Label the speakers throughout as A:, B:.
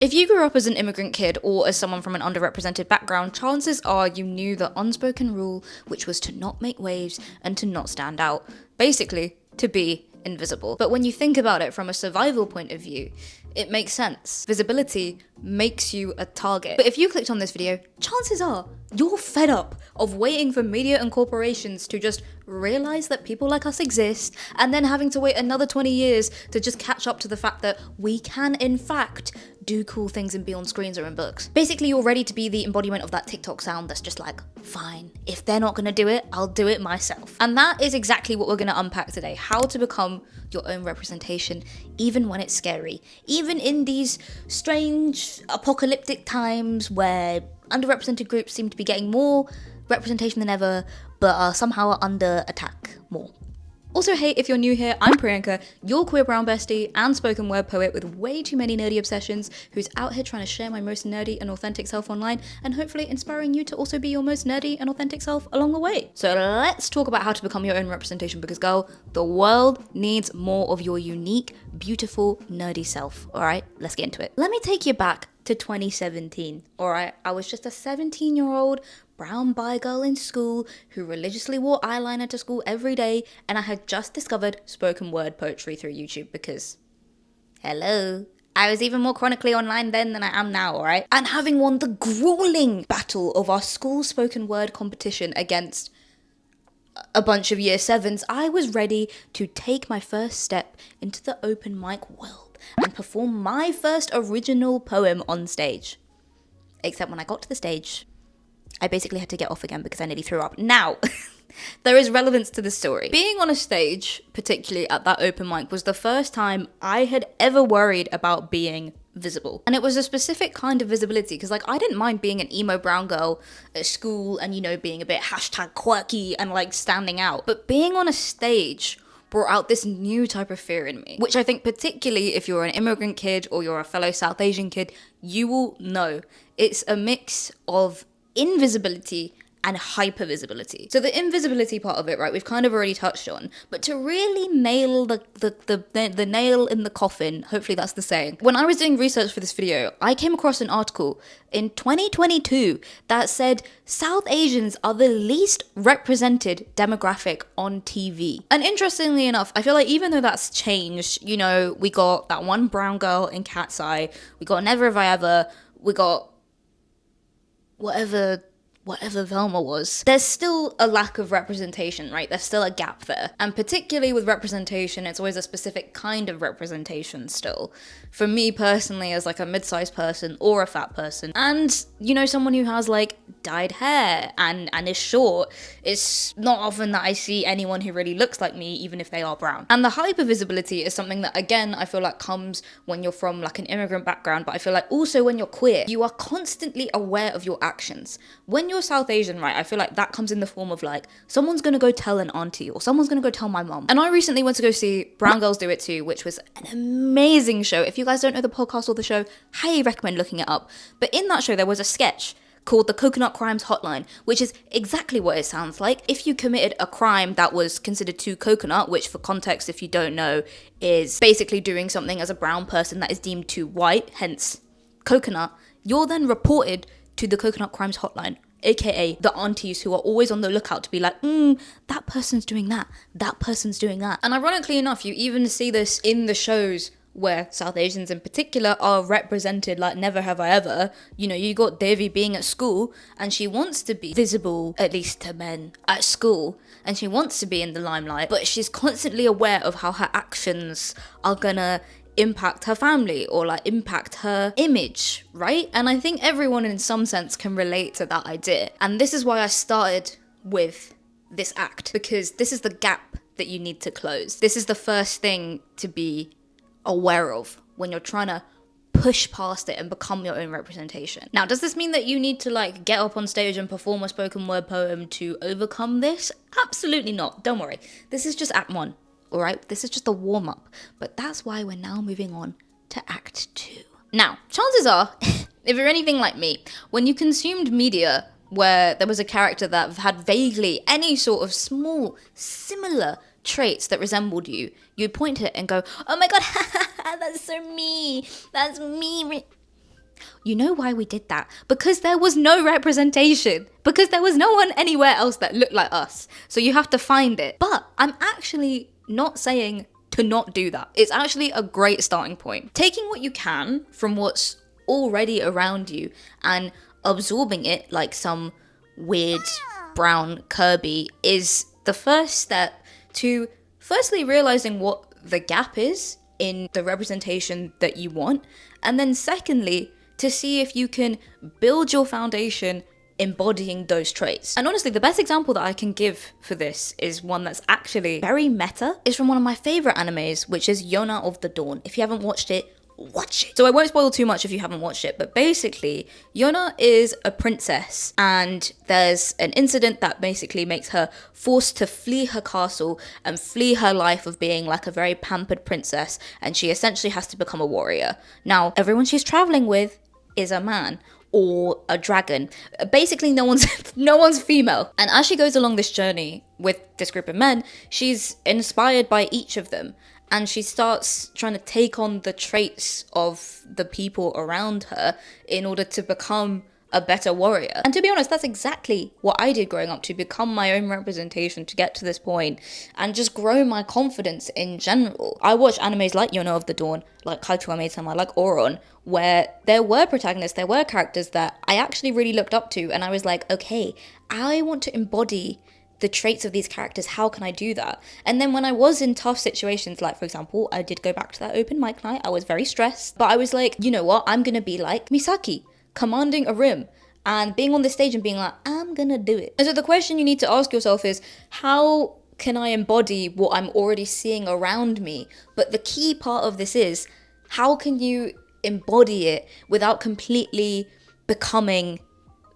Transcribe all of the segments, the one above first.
A: If you grew up as an immigrant kid or as someone from an underrepresented background, chances are you knew the unspoken rule, which was to not make waves and to not stand out. Basically, to be invisible. But when you think about it from a survival point of view, it makes sense. Visibility makes you a target. But if you clicked on this video, chances are you're fed up of waiting for media and corporations to just realize that people like us exist and then having to wait another 20 years to just catch up to the fact that we can in fact do cool things and be on screens or in books. Basically, you're ready to be the embodiment of that TikTok sound that's just like, fine, if they're not gonna do it, I'll do it myself. And that is exactly what we're gonna unpack today. How to become your own representation, even when it's scary. Even in these strange apocalyptic times where underrepresented groups seem to be getting more representation than ever, but are somehow under attack more. Also, hey, if you're new here, I'm Priyanka, your queer brown bestie and spoken word poet with way too many nerdy obsessions, who's out here trying to share my most nerdy and authentic self online, and hopefully inspiring you to also be your most nerdy and authentic self along the way. So let's talk about how to become your own representation, because girl, the world needs more of your unique, beautiful, nerdy self. Alright, let's get into it. Let me take you back to 2017, alright? I was just a 17-year-old brown bi girl in school who religiously wore eyeliner to school every day, and I had just discovered spoken word poetry through YouTube because, hello, I was even more chronically online then than I am now, alright? And having won the grueling battle of our school spoken word competition against a bunch of year 7s, I was ready to take my first step into the open mic world and perform my first original poem on stage. Except when I got to the stage, I basically had to get off again because I nearly threw up. Now, there is relevance to the story. Being on a stage, particularly at that open mic, was the first time I had ever worried about being visible. And it was a specific kind of visibility, because like I didn't mind being an emo brown girl at school and, you know, being a bit hashtag quirky and like standing out. But being on a stage brought out this new type of fear in me, which I think particularly if you're an immigrant kid or you're a fellow South Asian kid, you will know. It's a mix of invisibility and hypervisibility. So the invisibility part of it, right, we've kind of already touched on, but to really nail the nail in the coffin, hopefully that's the saying. When I was doing research for this video, I came across an article in 2022 that said South Asians are the least represented demographic on TV. And interestingly enough, I feel like even though that's changed, you know, we got that one brown girl in Cat's Eye, we got Never Have I Ever, we got whatever Velma was, there's still a lack of representation, right? There's still a gap there. And particularly with representation, it's always a specific kind of representation still. For me personally, as like a mid-sized person or a fat person, and, you know, someone who has like dyed hair and is short, it's not often that I see anyone who really looks like me, even if they are brown. And the hypervisibility is something that, again, I feel like comes when you're from like an immigrant background, but I feel like also when you're queer, you are constantly aware of your actions. When you're South Asian, right, I feel like that comes in the form of like, someone's gonna go tell an auntie or someone's gonna go tell my mom. And I recently went to go see Brown Girls Do It Too, which was an amazing show. If you guys don't know the podcast or the show, highly recommend looking it up. But in that show, there was a sketch called the Coconut Crimes Hotline, which is exactly what it sounds like. If you committed a crime that was considered too coconut, which for context, if you don't know, is basically doing something as a brown person that is deemed too white, hence coconut, you're then reported to the Coconut Crimes Hotline, aka the aunties who are always on the lookout to be like, that person's doing that person's doing that. And ironically enough, you even see this in the shows where South Asians in particular are represented, like Never Have I Ever. You know, you got Devi being at school and she wants to be visible, at least to men, at school, and she wants to be in the limelight, but she's constantly aware of how her actions are gonna impact her family or like impact her image, right? And I think everyone in some sense can relate to that idea. And this is why I started with this act, because this is the gap that you need to close. This is the first thing to be aware of when you're trying to push past it and become your own representation. Now, does this mean that you need to like get up on stage and perform a spoken word poem to overcome this? Absolutely not. Don't worry. This is just Act 1. All right, this is just a warm-up, but that's why we're now moving on to Act 2. Now, chances are, if you're anything like me, when you consumed media where there was a character that had vaguely any sort of small, similar traits that resembled you, you'd point to it and go, oh my god, that's so me, that's me. You know why we did that? Because there was no representation. Because there was no one anywhere else that looked like us. So you have to find it. But I'm actually not saying to not do that. It's actually a great starting point. Taking what you can from what's already around you and absorbing it like some weird brown Kirby is the first step to firstly realizing what the gap is in the representation that you want, and then secondly, to see if you can build your foundation embodying those traits. And honestly, the best example that I can give for this is one that's actually very meta. It's from one of my favorite animes, which is Yona of the Dawn. If you haven't watched it, watch it. So I won't spoil too much if you haven't watched it, but basically Yona is a princess and there's an incident that basically makes her forced to flee her castle and flee her life of being like a very pampered princess, and she essentially has to become a warrior. Now, everyone she's traveling with is a man or a dragon. Basically no one's female. And as she goes along this journey with this group of men, she's inspired by each of them. And she starts trying to take on the traits of the people around her in order to become a better warrior. And to be honest, that's exactly what I did growing up, to become my own representation, to get to this point and just grow my confidence in general. I watched animes like Yona of the Dawn, like Kaito Maid-sama, like Oron, where there were protagonists, there were characters that I actually really looked up to, and I was like, okay, I want to embody the traits of these characters. How can I do that? And then when I was in tough situations, like for example, I did go back to that open mic night, I was very stressed, but I was like, you know what, I'm gonna be like Misaki, commanding a room and being on the stage and being like, I'm gonna do it. And so the question you need to ask yourself is, how can I embody what I'm already seeing around me? But the key part of this is, how can you embody it without completely becoming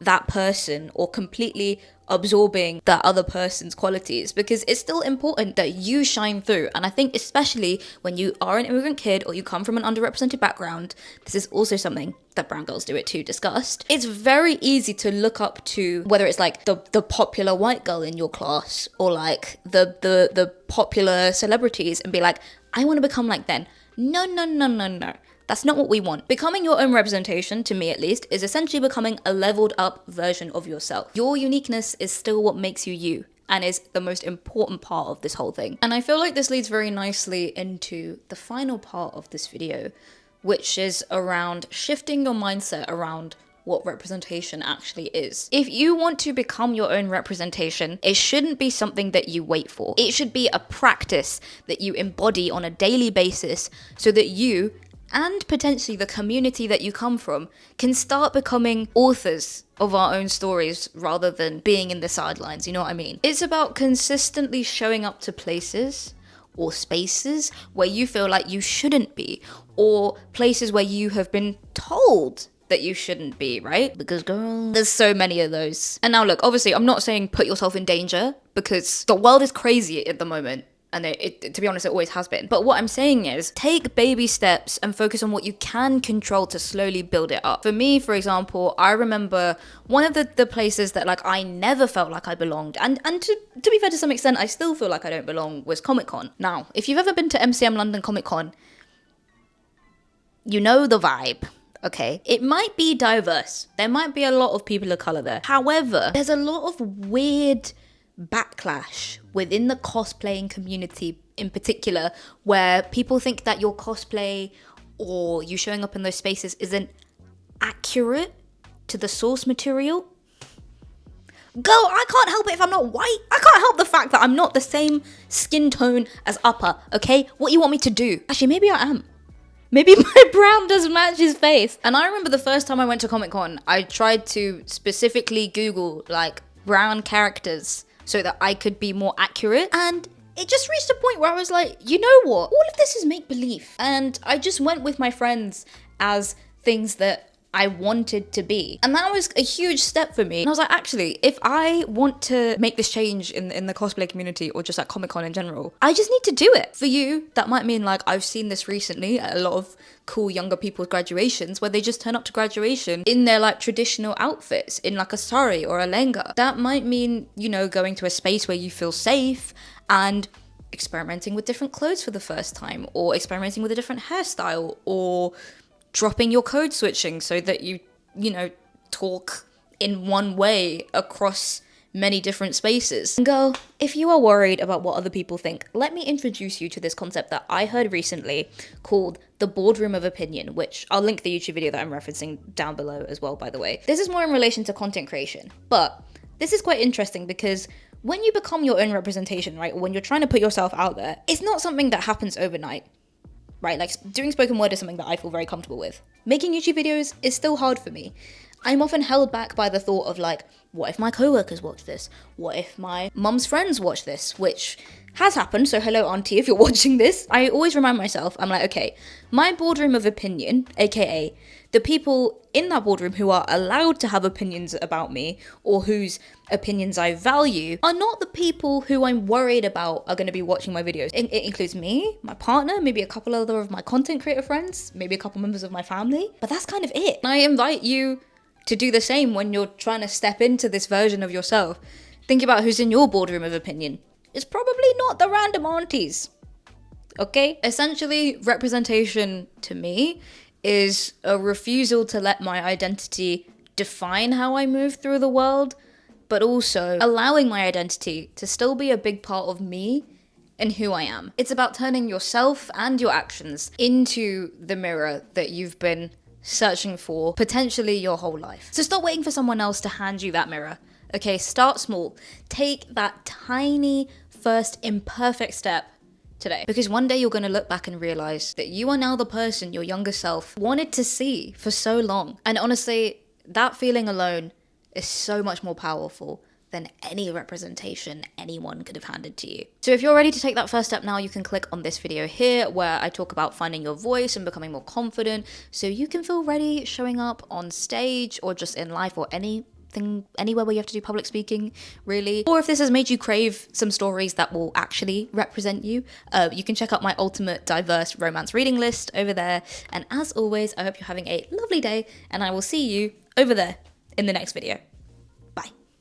A: that person or completely absorbing that other person's qualities? Because it's still important that you shine through. And I think especially when you are an immigrant kid or you come from an underrepresented background, this is also something that brown girls do it too discussed. It's very easy to look up to, whether it's like the popular white girl in your class or like the popular celebrities, and be like, I want to become like them. No. That's not what we want. Becoming your own representation, to me at least, is essentially becoming a leveled up version of yourself. Your uniqueness is still what makes you you, and is the most important part of this whole thing. And I feel like this leads very nicely into the final part of this video, which is around shifting your mindset around what representation actually is. If you want to become your own representation, it shouldn't be something that you wait for. It should be a practice that you embody on a daily basis so that you, and potentially the community that you come from, can start becoming authors of our own stories rather than being in the sidelines, you know what I mean? It's about consistently showing up to places or spaces where you feel like you shouldn't be, or places where you have been told that you shouldn't be, right? Because girl, there's so many of those. And now look, obviously I'm not saying put yourself in danger, because the world is crazy at the moment. And it, to be honest, it always has been. But what I'm saying is, take baby steps and focus on what you can control to slowly build it up. For me, for example, I remember one of the places that like I never felt like I belonged, and to be fair, to some extent, I still feel like I don't belong, was Comic-Con. Now, if you've ever been to MCM London Comic-Con, you know the vibe. Okay, it might be diverse. There might be a lot of people of color there. However, there's a lot of weird backlash within the cosplaying community in particular, where people think that your cosplay or you showing up in those spaces isn't accurate to the source material. Girl, I can't help it if I'm not white. I can't help the fact that I'm not the same skin tone as Upper, okay? What you want me to do? Actually, maybe I am. Maybe my brown doesn't match his face. And I remember the first time I went to Comic-Con, I tried to specifically Google like brown characters so that I could be more accurate. And it just reached a point where I was like, you know what? All of this is make-believe. And I just went with my friends as things that I wanted to be. And that was a huge step for me. And I was like, actually, if I want to make this change in the cosplay community, or just at Comic-Con in general, I just need to do it. For you, that might mean like, I've seen this recently at a lot of cool younger people's graduations, where they just turn up to graduation in their like traditional outfits, in like a sari or a lehenga. That might mean, you know, going to a space where you feel safe and experimenting with different clothes for the first time, or experimenting with a different hairstyle, or dropping your code switching so that you know, talk in one way across many different spaces. And girl, if you are worried about what other people think, let me introduce you to this concept that I heard recently called the boardroom of opinion, which I'll link the YouTube video that I'm referencing down below as well, by the way. This is more in relation to content creation, but this is quite interesting because when you become your own representation, right, or when you're trying to put yourself out there, it's not something that happens overnight, right? Like, doing spoken word is something that I feel very comfortable with. Making YouTube videos is still hard for me. I'm often held back by the thought of like, what if my coworkers watch this? What if my mum's friends watch this? Which has happened, so hello auntie if you're watching this. I always remind myself, I'm like, okay, my boardroom of opinion, aka the people in that boardroom who are allowed to have opinions about me or whose opinions I value, are not the people who I'm worried about are going to be watching my videos. It includes me, my partner, maybe a couple other of my content creator friends, maybe a couple members of my family, but that's kind of it. And I invite you to do the same when you're trying to step into this version of yourself. Think about who's in your boardroom of opinion. It's probably not the random aunties. Okay? Essentially, representation to me is a refusal to let my identity define how I move through the world, but also allowing my identity to still be a big part of me and who I am. It's about turning yourself and your actions into the mirror that you've been searching for potentially your whole life. So stop waiting for someone else to hand you that mirror. Okay, start small. Take that tiny first imperfect step today, because one day you're going to look back and realize that you are now the person your younger self wanted to see for so long. And honestly, that feeling alone is so much more powerful than any representation anyone could have handed to you. So if you're ready to take that first step now, you can click on this video here where I talk about finding your voice and becoming more confident so you can feel ready showing up on stage or just in life or anywhere where you have to do public speaking, really. Or if this has made you crave some stories that will actually represent you, you can check out my ultimate diverse romance reading list over there. And as always, I hope you're having a lovely day and I will see you over there in the next video.